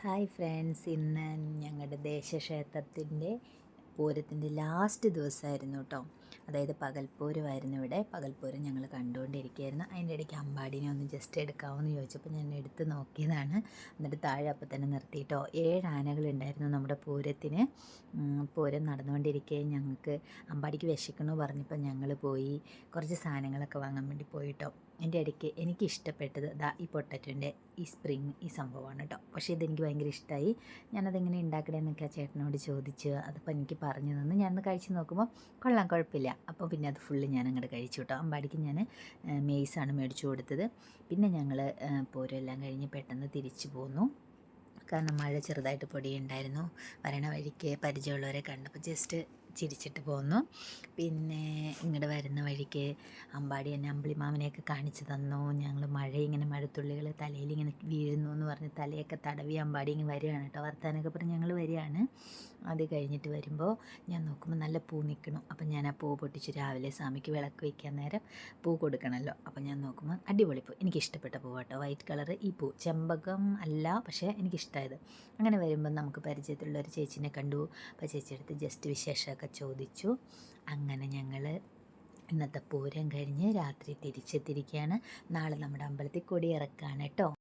Hi friends, ഇന്ന് ഞങ്ങളുടെ ദേശക്ഷേത്രത്തിൻ്റെ പൂരത്തിൻ്റെ last ദിവസമായിരുന്നു കേട്ടോ. അതായത് പകൽപ്പൂരമായിരുന്നു. ഇവിടെ പകൽപ്പൂരം ഞങ്ങൾ കണ്ടുകൊണ്ടിരിക്കുകയായിരുന്നു. അതിൻ്റെ ഇടയ്ക്ക് അമ്പാടിനെ ഒന്ന് ജസ്റ്റ് എടുക്കാമോ എന്ന് ചോദിച്ചപ്പോൾ ഞാൻ എടുത്ത് നോക്കിയതാണ്. എന്നിട്ട് താഴെ അപ്പം തന്നെ നിർത്തിയിട്ടോ. 7 ആനകളുണ്ടായിരുന്നു നമ്മുടെ പൂരത്തിന്. പൂരം നടന്നുകൊണ്ടിരിക്കെ ഞങ്ങൾക്ക് അമ്പാടിക്ക് വിശക്കണു പറഞ്ഞപ്പോൾ ഞങ്ങൾ പോയി കുറച്ച് സാധനങ്ങളൊക്കെ വാങ്ങാൻ വേണ്ടി പോയിട്ടോ. എൻ്റെ ഇടയ്ക്ക് എനിക്കിഷ്ടപ്പെട്ടത് ഈ പൊട്ടറ്റോൻ്റെ ഈ സ്പ്രിങ് ഈ സംഭവമാണ് കേട്ടോ. പക്ഷേ ഇതെനിക്ക് ഭയങ്കര ഇഷ്ടമായി. ഞാനതെങ്ങനെ ഉണ്ടാക്കണമെന്നൊക്കെ ആ ചേട്ടനോട് ചോദിച്ചു. അതിപ്പോൾ എനിക്ക് പറഞ്ഞു തന്നു. ഞാനൊന്ന് കഴിച്ച് നോക്കുമ്പോൾ കൊള്ളാം, കുഴപ്പമില്ല. അപ്പോൾ പിന്നെ അത് ഫുള്ള് ഞാൻ അങ്ങോട്ട് കഴിച്ചു കേട്ടോ. അമ്പാടിക്ക് ഞാൻ മെയ്സാണ് മേടിച്ചു കൊടുത്തത്. പിന്നെ ഞങ്ങൾ പൂരം എല്ലാം കഴിഞ്ഞ് പെട്ടെന്ന് തിരിച്ചു പോന്നു. കാരണം മഴ ചെറുതായിട്ട് പൊടിയുണ്ടായിരുന്നു. വരണ വഴിക്ക് പരിചയമുള്ളവരെ കണ്ടപ്പോൾ ജസ്റ്റ് ചിരിച്ചിട്ട് പോന്നു. പിന്നെ ഇങ്ങോട്ട് വരുന്ന വഴിക്ക് അമ്പാടി എന്നെ അമ്പിളിമാമനെയൊക്കെ കാണിച്ചു തന്നു. ഞങ്ങൾ ഇങ്ങനെ മഴത്തുള്ളികൾ തലയിൽ ഇങ്ങനെ വീഴുന്നു എന്ന് പറഞ്ഞ് തലയൊക്കെ തടവി അമ്പാടി ഇങ്ങനെ വരികയാണ് കേട്ടോ. വർത്താനൊക്കെ പറഞ്ഞ് ഞങ്ങൾ വരികയാണ്. അത് കഴിഞ്ഞിട്ട് വരുമ്പോൾ ഞാൻ നോക്കുമ്പോൾ നല്ല പൂ നിൽക്കണം. അപ്പം ഞാൻ ആ പൂ പൊട്ടിച്ച് രാവിലെ സ്വാമിക്ക് വിളക്ക് വയ്ക്കാൻ നേരം പൂ കൊടുക്കണമല്ലോ. അപ്പം ഞാൻ നോക്കുമ്പോൾ അടിപൊളി പൂ, എനിക്കിഷ്ടപ്പെട്ട പൂ കേട്ടോ. വൈറ്റ് കളറ് ഈ പൂ ചെമ്പകം അല്ല, പക്ഷേ എനിക്കിഷ്ടമായത്. അങ്ങനെ വരുമ്പോൾ നമുക്ക് പരിചയത്തിലുള്ള ഒരു ചേച്ചീനെ കണ്ടു. അപ്പോൾ ചേച്ചിയെടുത്ത് ജസ്റ്റ് വിശേഷമൊക്കെ ചോദിച്ചു. അങ്ങനെ ഞങ്ങൾ ഇന്നത്തെ പൂരം കഴിഞ്ഞ് രാത്രി തിരിച്ചെത്തിയിരിക്കുകയാണ്. നാളെ നമ്മുടെ അമ്പലത്തിൽ കൊടിയിറക്കാണ് കേട്ടോ.